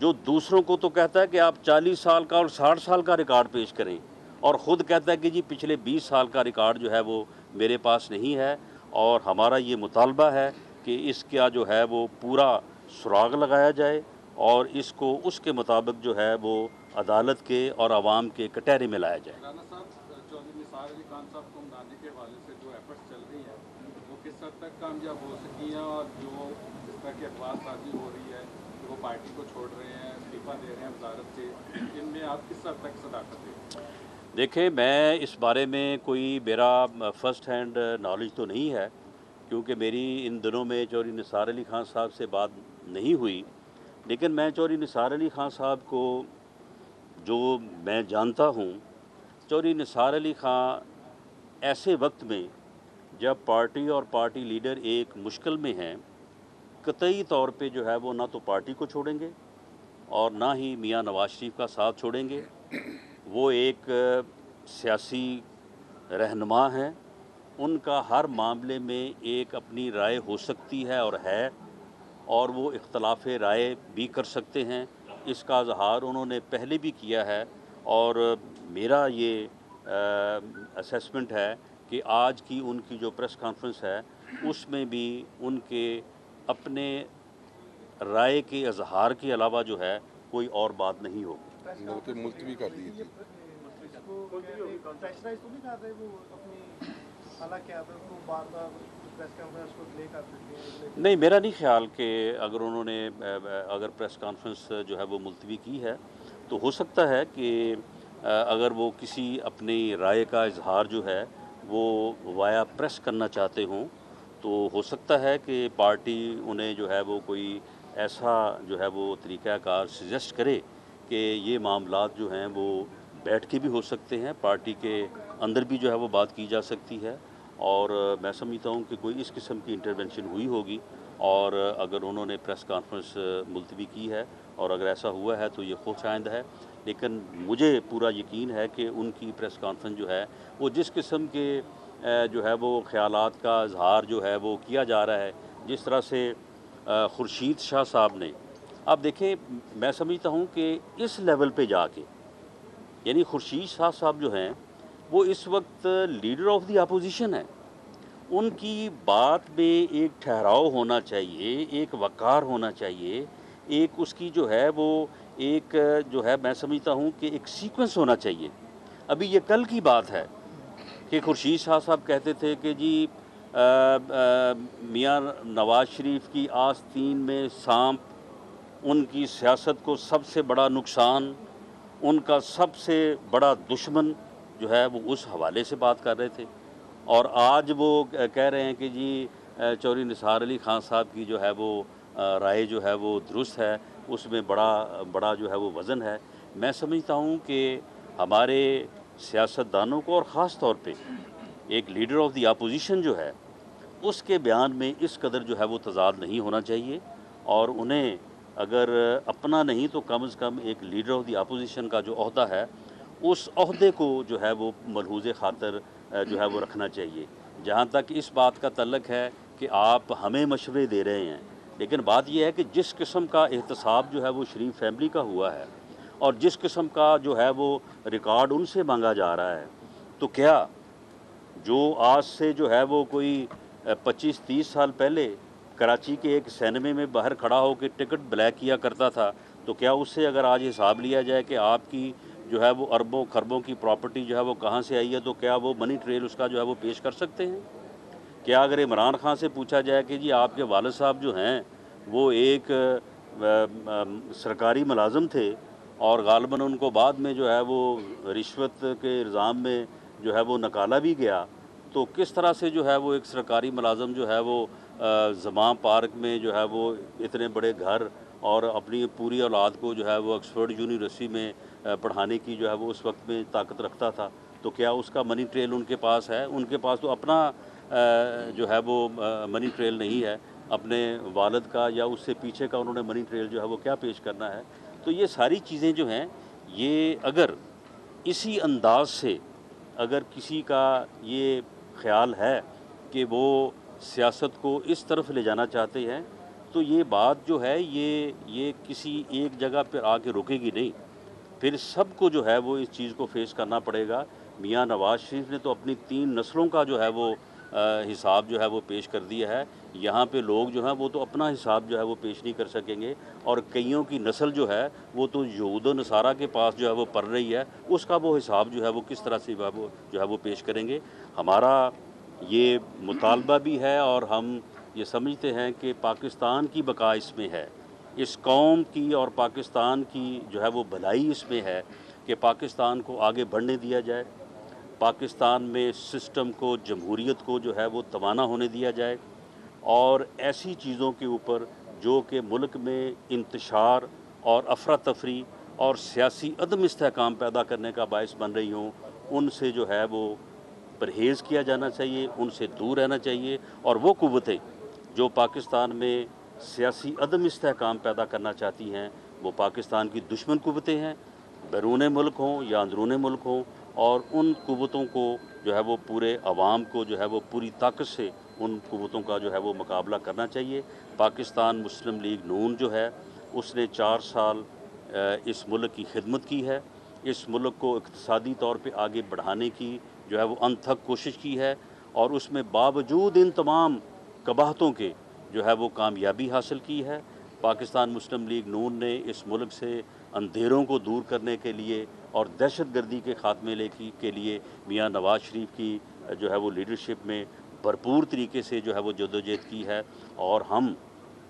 جو دوسروں کو تو کہتا ہے کہ آپ 40 سال کا اور 60 سال کا ریکارڈ پیش کریں، اور خود کہتا ہے کہ جی پچھلے 20 سال کا ریکارڈ جو ہے وہ میرے پاس نہیں ہے، اور ہمارا یہ مطالبہ ہے کہ اس کا جو ہے وہ پورا سراغ لگایا جائے اور اس کو اس کے مطابق جو ہے وہ عدالت کے اور عوام کے کٹہرے میں لایا جائے۔ رانا صاحب، چودھری نثار علی خان صاحب کو منانے کے حوالے سے جو ایفرٹس چل رہی ہیں وہ کس حد تک کامیاب ہو سکی ہیں، اور جو اس طرح کی افواہ سازی ہو رہی ہے کہ وہ پارٹی کو چھوڑ رہے ہیں، استعفیٰ دے رہے ہیں وزارت سے، ان میں آپ کس حد تک صداقت ہے؟ دیکھیں، میں اس بارے میں کوئی میرا فرسٹ ہینڈ نالج تو نہیں ہے، کیونکہ میری ان دنوں میں چودھری نثار علی خان صاحب سے بات نہیں ہوئی، لیکن میں چودھری نثار علی خان صاحب کو جو میں جانتا ہوں، چودھری نثار علی خان ایسے وقت میں جب پارٹی اور پارٹی لیڈر ایک مشکل میں ہیں، قطعی طور پہ جو ہے وہ نہ تو پارٹی کو چھوڑیں گے اور نہ ہی میاں نواز شریف کا ساتھ چھوڑیں گے۔ وہ ایک سیاسی رہنما ہیں، ان کا ہر معاملے میں ایک اپنی رائے ہو سکتی ہے اور ہے، اور وہ اختلاف رائے بھی کر سکتے ہیں۔ اس کا اظہار انہوں نے پہلے بھی کیا ہے، اور میرا یہ اسیسمنٹ ہے کہ آج کی ان کی جو پریس کانفرنس ہے اس میں بھی ان کے اپنے رائے کے اظہار کے علاوہ جو ہے کوئی اور بات نہیں ہوگی۔ ملتوی کر دی تھی۔ نہیں، میرا نہیں خیال کہ اگر پریس کانفرنس جو ہے وہ ملتوی کی ہے تو ہو سکتا ہے کہ اگر وہ کسی اپنی رائے کا اظہار جو ہے وہ وایا پریس کرنا چاہتے ہوں تو ہو سکتا ہے کہ پارٹی انہیں جو ہے وہ کوئی ایسا جو ہے وہ طریقہ کار سجیسٹ کرے کہ یہ معاملات جو ہیں وہ بیٹھ کے بھی ہو سکتے ہیں، پارٹی کے اندر بھی جو ہے وہ بات کی جا سکتی ہے، اور میں سمجھتا ہوں کہ کوئی اس قسم کی انٹرونشن ہوئی ہوگی، اور اگر انہوں نے پریس کانفرنس ملتوی کی ہے اور اگر ایسا ہوا ہے تو یہ خوشائند ہے، لیکن مجھے پورا یقین ہے کہ ان کی پریس کانفرنس جو ہے وہ جس قسم کے جو ہے وہ خیالات کا اظہار جو ہے وہ کیا جا رہا ہے، جس طرح سے خورشید شاہ صاحب نے، اب دیکھیں میں سمجھتا ہوں کہ اس لیول پہ جا کے، یعنی خورشید شاہ صاحب جو ہیں وہ اس وقت لیڈر آف دی اپوزیشن ہیں، ان کی بات میں ایک ٹھہراؤ ہونا چاہیے، ایک وقار ہونا چاہیے، ایک اس کی جو ہے وہ ایک جو ہے میں سمجھتا ہوں کہ ایک سیکوینس ہونا چاہیے۔ ابھی یہ کل کی بات ہے کہ خورشید شاہ صاحب کہتے تھے کہ جی میاں نواز شریف کی آستین میں سانپ، ان کی سیاست کو سب سے بڑا نقصان، ان کا سب سے بڑا دشمن جو ہے وہ اس حوالے سے بات کر رہے تھے، اور آج وہ کہہ رہے ہیں کہ جی چودھری نثار علی خان صاحب کی جو ہے وہ رائے جو ہے وہ درست ہے، اس میں بڑا جو ہے وہ وزن ہے۔ میں سمجھتا ہوں کہ ہمارے سیاستدانوں کو، اور خاص طور پہ ایک لیڈر آف دی اپوزیشن جو ہے، اس کے بیان میں اس قدر جو ہے وہ تضاد نہیں ہونا چاہیے، اور انہیں اگر اپنا نہیں تو کم از کم ایک لیڈر آف دی اپوزیشن کا جو عہدہ ہے اس عہدے کو جو ہے وہ ملحوظ خاطر جو ہے وہ رکھنا چاہیے۔ جہاں تک اس بات کا تعلق ہے کہ آپ ہمیں مشورے دے رہے ہیں، لیکن بات یہ ہے کہ جس قسم کا احتساب جو ہے وہ شریف فیملی کا ہوا ہے اور جس قسم کا جو ہے وہ ریکارڈ ان سے مانگا جا رہا ہے، تو کیا جو آج سے جو ہے وہ کوئی 25-30 سال پہلے کراچی کے ایک سینمے میں باہر کھڑا ہو کے ٹکٹ بلیک کیا کرتا تھا، تو کیا اس سے اگر آج حساب لیا جائے کہ آپ کی جو ہے وہ اربوں خربوں کی پراپرٹی جو ہے وہ کہاں سے آئی ہے، تو کیا وہ منی ٹریل اس کا جو ہے وہ پیش کر سکتے ہیں؟ کیا اگر عمران خان سے پوچھا جائے کہ جی آپ کے والد صاحب جو ہیں وہ ایک سرکاری ملازم تھے اور غالباً ان کو بعد میں جو ہے وہ رشوت کے الزام میں جو ہے وہ نکالا بھی گیا، تو کس طرح سے جو ہے وہ ایک سرکاری ملازم جو ہے وہ زمان پارک میں جو ہے وہ اتنے بڑے گھر اور اپنی پوری اولاد کو جو ہے وہ آکسفورڈ یونیورسٹی میں پڑھانے کی جو ہے وہ اس وقت میں طاقت رکھتا تھا، تو کیا اس کا منی ٹریل ان کے پاس ہے؟ ان کے پاس تو اپنا جو ہے وہ منی ٹریل نہیں ہے، اپنے والد کا یا اس سے پیچھے کا انہوں نے منی ٹریل جو ہے وہ کیا پیش کرنا ہے؟ تو یہ ساری چیزیں جو ہیں، یہ اگر اسی انداز سے اگر کسی کا یہ خیال ہے کہ وہ سیاست کو اس طرف لے جانا چاہتے ہیں، تو یہ بات جو ہے یہ کسی ایک جگہ پر آ کے رکے گی نہیں، پھر سب کو جو ہے وہ اس چیز کو فیس کرنا پڑے گا۔ میاں نواز شریف نے تو اپنی 3 نسلوں کا جو ہے وہ حساب جو ہے وہ پیش کر دیا ہے، یہاں پہ لوگ جو ہیں وہ تو اپنا حساب جو ہے وہ پیش نہیں کر سکیں گے، اور کئیوں کی نسل جو ہے وہ تو یہود و نصارہ کے پاس جو ہے وہ پڑھ رہی ہے، اس کا وہ حساب جو ہے وہ کس طرح سے وہ جو ہے وہ پیش کریں گے۔ ہمارا یہ مطالبہ بھی ہے اور ہم یہ سمجھتے ہیں کہ پاکستان کی بقا اس میں ہے، اس قوم کی اور پاکستان کی جو ہے وہ بھلائی اس میں ہے کہ پاکستان کو آگے بڑھنے دیا جائے، پاکستان میں سسٹم کو، جمہوریت کو جو ہے وہ توانا ہونے دیا جائے، اور ایسی چیزوں کے اوپر جو کہ ملک میں انتشار اور افراتفری اور سیاسی عدم استحکام پیدا کرنے کا باعث بن رہی ہوں، ان سے جو ہے وہ پرہیز کیا جانا چاہیے، ان سے دور رہنا چاہیے، اور وہ قوتیں جو پاکستان میں سیاسی عدم استحکام پیدا کرنا چاہتی ہیں وہ پاکستان کی دشمن قوتیں ہیں، بیرون ملک ہوں یا اندرون ملک ہوں، اور ان قوتوں کو جو ہے وہ پورے عوام کو جو ہے وہ پوری طاقت سے ان قوتوں کا جو ہے وہ مقابلہ کرنا چاہیے۔ پاکستان مسلم لیگ نون جو ہے اس نے 4 سال اس ملک کی خدمت کی ہے، اس ملک کو اقتصادی طور پہ آگے بڑھانے کی جو ہے وہ انتھک کوشش کی ہے، اور اس میں باوجود ان تمام قباحتوں کے جو ہے وہ کامیابی حاصل کی ہے۔ پاکستان مسلم لیگ نون نے اس ملک سے اندھیروں کو دور کرنے کے لیے اور دہشت گردی کے خاتمے کے لیے میاں نواز شریف کی جو ہے وہ لیڈرشپ میں بھرپور طریقے سے جو ہے وہ جدوجہد کی ہے، اور ہم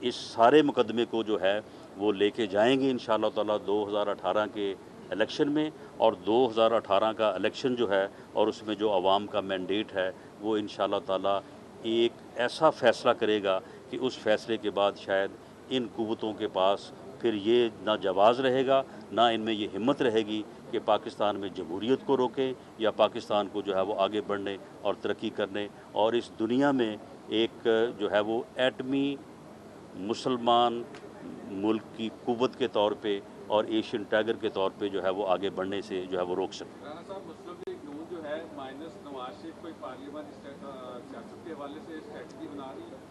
اس سارے مقدمے کو جو ہے وہ لے کے جائیں گے انشاءاللہ تعالیٰ 2018 کے الیکشن میں، اور 2018 کا الیکشن جو ہے اور اس میں جو عوام کا مینڈیٹ ہے وہ انشاءاللہ تعالیٰ ایک ایسا فیصلہ کرے گا کہ اس فیصلے کے بعد شاید ان قوتوں کے پاس پھر یہ نہ جواز رہے گا، نہ ان میں یہ ہمت رہے گی کہ پاکستان میں جمہوریت کو روکیں یا پاکستان کو جو ہے وہ آگے بڑھنے اور ترقی کرنے، اور اس دنیا میں ایک جو ہے وہ ایٹمی مسلمان ملک کی قوت کے طور پہ اور ایشین ٹائگر کے طور پہ جو ہے وہ آگے بڑھنے سے جو ہے وہ روک سکتے۔ رانا صاحب، مسلم لیگ نون جو ہے مائنس نواز شریف کوئی پارلیمانی سیاست کے حوالے سے اسٹریٹجی بنا رہی ہے؟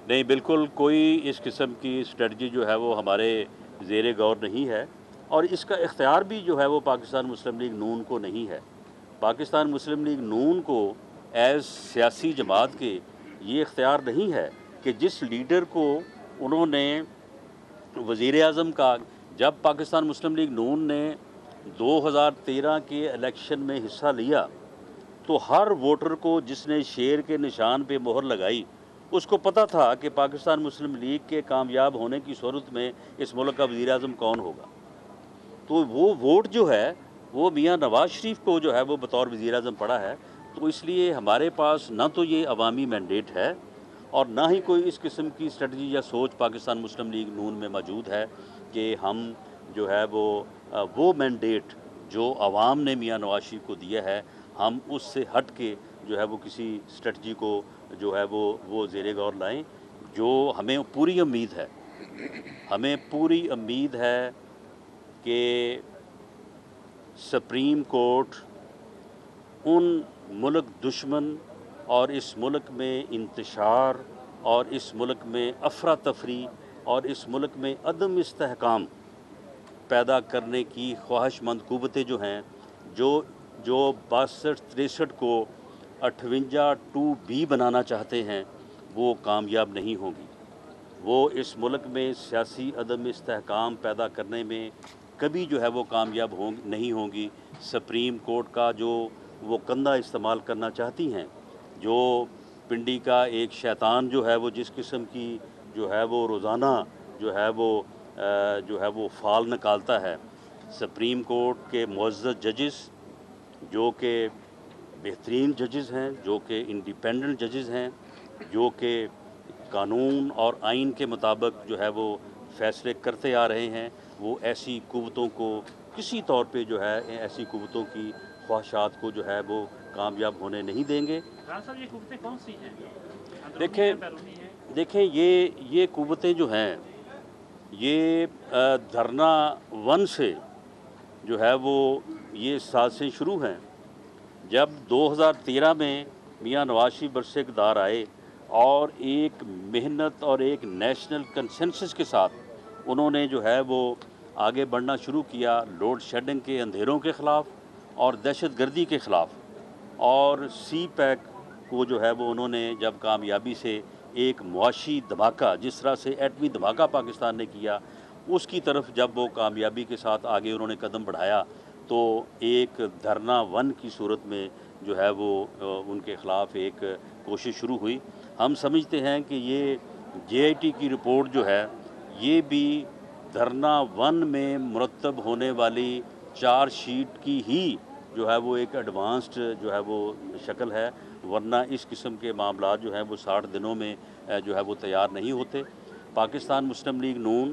نہیں، بالکل کوئی اس قسم کی اسٹریٹجی جو ہے وہ ہمارے زیر غور نہیں ہے، اور اس کا اختیار بھی جو ہے وہ پاکستان مسلم لیگ نون کو نہیں ہے۔ پاکستان مسلم لیگ نون کو ایز سیاسی جماعت کے یہ اختیار نہیں ہے کہ جس لیڈر کو انہوں نے وزیر اعظم کا، جب پاکستان مسلم لیگ نون نے 2013 کے الیکشن میں حصہ لیا تو ہر ووٹر کو جس نے شیر کے نشان پہ مہر لگائی اس کو پتہ تھا کہ پاکستان مسلم لیگ کے کامیاب ہونے کی صورت میں اس ملک کا وزیر اعظم کون ہوگا، تو وہ ووٹ جو ہے وہ میاں نواز شریف کو جو ہے وہ بطور وزیر اعظم پڑا ہے۔ تو اس لیے ہمارے پاس نہ تو یہ عوامی مینڈیٹ ہے اور نہ ہی کوئی اس قسم کی اسٹریٹجی یا سوچ پاکستان مسلم لیگ نون میں موجود ہے کہ ہم جو ہے وہ مینڈیٹ جو عوام نے میاں نواز شریف کو دیا ہے ہم اس سے ہٹ کے جو ہے وہ کسی اسٹریٹجی کو جو ہے وہ زیر غور لائیں۔ جو ہمیں پوری امید ہے کہ سپریم کورٹ ان ملک دشمن اور اس ملک میں انتشار اور اس ملک میں افراتفری اور اس ملک میں عدم استحکام پیدا کرنے کی خواہش مند قوتیں جو ہیں جو 62-63 کو 58(2)B بنانا چاہتے ہیں وہ کامیاب نہیں ہوں گی۔ وہ اس ملک میں سیاسی عدم استحکام پیدا کرنے میں کبھی جو ہے وہ کامیاب نہیں ہوں گی۔ سپریم کورٹ کا جو وہ کندھا استعمال کرنا چاہتی ہیں، جو پنڈی کا ایک شیطان جو ہے وہ جس قسم کی جو ہے وہ روزانہ جو ہے وہ فال نکالتا ہے، سپریم کورٹ کے معزز ججز جو کہ بہترین ججز ہیں، جو کہ انڈیپینڈنٹ ججز ہیں، جو کہ قانون اور آئین کے مطابق جو ہے وہ فیصلے کرتے آ رہے ہیں، وہ ایسی قوتوں کو کسی طور پہ جو ہے ایسی قوتوں کی خواہشات کو جو ہے وہ کامیاب ہونے نہیں دیں گے۔ رانا صاحب، یہ قوتیں کون سی ہیں؟ دیکھیں یہ قوتیں جو ہیں یہ دھرنا 1 سے جو ہے وہ یہ سازشیں شروع ہیں۔ جب 2013 میں میاں نواز شریف برسر اقتدار آئے اور ایک محنت اور ایک نیشنل کنسنسس کے ساتھ انہوں نے جو ہے وہ آگے بڑھنا شروع کیا لوڈ شیڈنگ کے اندھیروں کے خلاف اور دہشت گردی کے خلاف، اور سی پیک کو جو ہے وہ انہوں نے جب کامیابی سے ایک معاشی دھماکہ جس طرح سے ایٹمی دھماکہ پاکستان نے کیا اس کی طرف جب وہ کامیابی کے ساتھ آگے انہوں نے قدم بڑھایا تو ایک دھرنا ون کی صورت میں جو ہے وہ ان کے خلاف ایک کوشش شروع ہوئی۔ ہم سمجھتے ہیں کہ یہ جے آئی ٹی کی رپورٹ جو ہے یہ بھی دھرنا ون میں مرتب ہونے والی چارج شیٹ کی ہی جو ہے وہ ایک ایڈوانسڈ جو ہے وہ شکل ہے، ورنہ اس قسم کے معاملات جو ہیں وہ 60 دنوں میں جو ہے وہ تیار نہیں ہوتے۔ پاکستان مسلم لیگ نون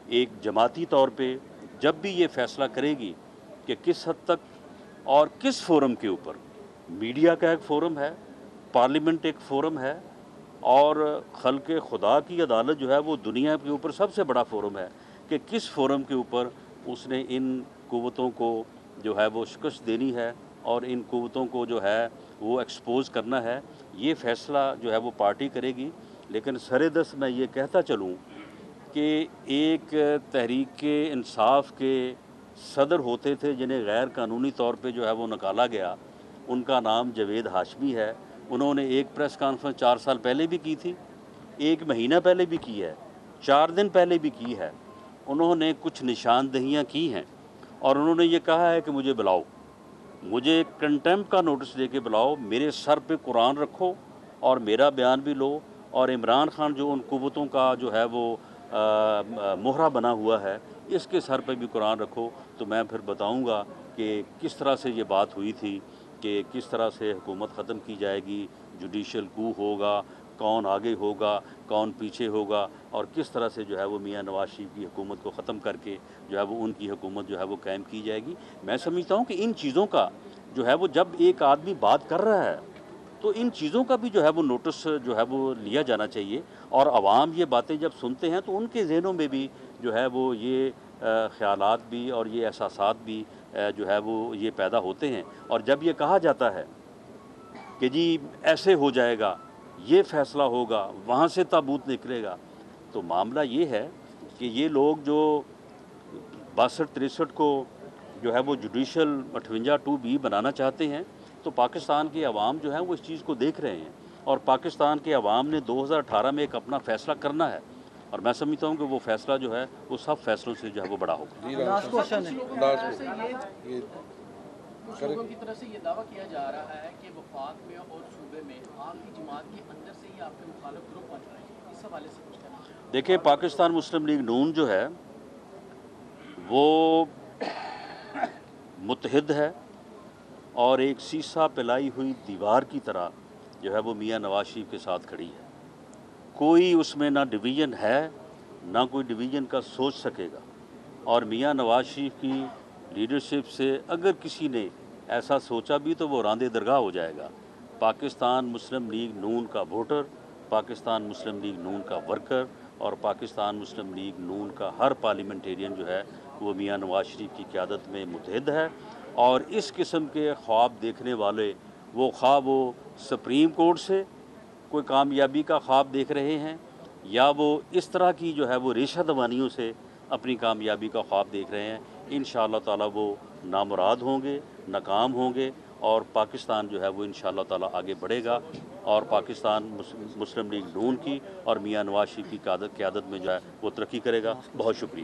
ایک جماعتی طور پہ جب بھی یہ فیصلہ کرے گی کہ کس حد تک اور کس فورم کے اوپر، میڈیا کا ایک فورم ہے، پارلیمنٹ ایک فورم ہے، اور خلق خدا کی عدالت جو ہے وہ دنیا کے اوپر سب سے بڑا فورم ہے، کہ کس فورم کے اوپر اس نے ان قوتوں کو جو ہے وہ شکست دینی ہے اور ان قوتوں کو جو ہے وہ ایکسپوز کرنا ہے، یہ فیصلہ جو ہے وہ پارٹی کرے گی۔ لیکن سرے دست میں یہ کہتا چلوں کہ ایک تحریک انصاف کے صدر ہوتے تھے جنہیں غیر قانونی طور پہ جو ہے وہ نکالا گیا، ان کا نام جاوید ہاشمی ہے۔ انہوں نے ایک پریس کانفرنس 4 سال پہلے بھی کی تھی، 1 مہینہ پہلے بھی کی ہے، 4 دن پہلے بھی کی ہے۔ انہوں نے کچھ نشاندہیاں کی ہیں اور انہوں نے یہ کہا ہے کہ مجھے بلاؤ، مجھے کنٹیمپٹ کا نوٹس دے کے بلاؤ، میرے سر پہ قرآن رکھو اور میرا بیان بھی لو، اور عمران خان جو ان قوتوں کا جو ہے وہ مہرہ بنا ہوا ہے اس کے سر پہ بھی قرآن رکھو، تو میں پھر بتاؤں گا کہ کس طرح سے یہ بات ہوئی تھی کہ کس طرح سے حکومت ختم کی جائے گی، جوڈیشل کو ہوگا، کون آگے ہوگا کون پیچھے ہوگا، اور کس طرح سے جو ہے وہ میاں نواز شریف کی حکومت کو ختم کر کے جو ہے وہ ان کی حکومت جو ہے وہ قائم کی جائے گی۔ میں سمجھتا ہوں کہ ان چیزوں کا جو ہے وہ جب ایک آدمی بات کر رہا ہے تو ان چیزوں کا بھی جو ہے وہ نوٹس جو ہے وہ لیا جانا چاہیے، اور عوام یہ باتیں جب سنتے ہیں تو ان کے ذہنوں میں بھی جو ہے وہ یہ خیالات بھی اور یہ احساسات بھی جو ہے وہ یہ پیدا ہوتے ہیں، اور جب یہ کہا جاتا ہے کہ جی ایسے ہو جائے گا، یہ فیصلہ ہوگا، وہاں سے تابوت نکلے گا، تو معاملہ یہ ہے کہ یہ لوگ جو 62-63 کو جو ہے وہ جوڈیشل 58(2)B بنانا چاہتے ہیں، تو پاکستان کے عوام جو ہیں وہ اس چیز کو دیکھ رہے ہیں، اور پاکستان کے عوام نے 2018 میں ایک اپنا فیصلہ کرنا ہے، اور میں سمجھتا ہوں کہ وہ فیصلہ جو ہے وہ سب فیصلوں سے جو ہے وہ بڑا ہوگا۔ کچھ لوگوں کی طرف سے یہ دعویٰ کیا جا رہا ہے کہ وفاق میں اور صوبے میں آپ کی جماعت کے اندر سے ہی آپ کے مخالف گروپ بن رہے ہیں، اس حوالے سے کچھ کہنا چاہیے؟ دیکھیں، پاکستان مسلم لیگ نون جو ہے وہ متحد ہے اور ایک سیسا پلائی ہوئی دیوار کی طرح جو ہے وہ میاں نواز شریف کے ساتھ کھڑی ہے۔ کوئی اس میں نہ ڈویژن ہے، نہ کوئی ڈویژن کا سوچ سکے گا، اور میاں نواز شریف کی لیڈرشپ سے اگر کسی نے ایسا سوچا بھی تو وہ راندے درگاہ ہو جائے گا۔ پاکستان مسلم لیگ نون کا ووٹر، پاکستان مسلم لیگ نون کا ورکر اور پاکستان مسلم لیگ نون کا ہر پارلیمنٹیرین جو ہے وہ میاں نواز شریف کی قیادت میں متحد ہے، اور اس قسم کے خواب دیکھنے والے وہ خواہ وہ سپریم کورٹ سے کوئی کامیابی کا خواب دیکھ رہے ہیں یا وہ اس طرح کی جو ہے وہ ریشہ دوانیوں سے اپنی کامیابی کا خواب دیکھ رہے ہیں، انشاءاللہ تعالیٰ وہ نامراد ہوں گے، ناکام ہوں گے، اور پاکستان جو ہے وہ انشاءاللہ تعالیٰ آگے بڑھے گا، اور پاکستان مسلم لیگ نون کی اور میاں نواز شریف کی قیادت میں جو ہے وہ ترقی کرے گا۔ بہت شکریہ۔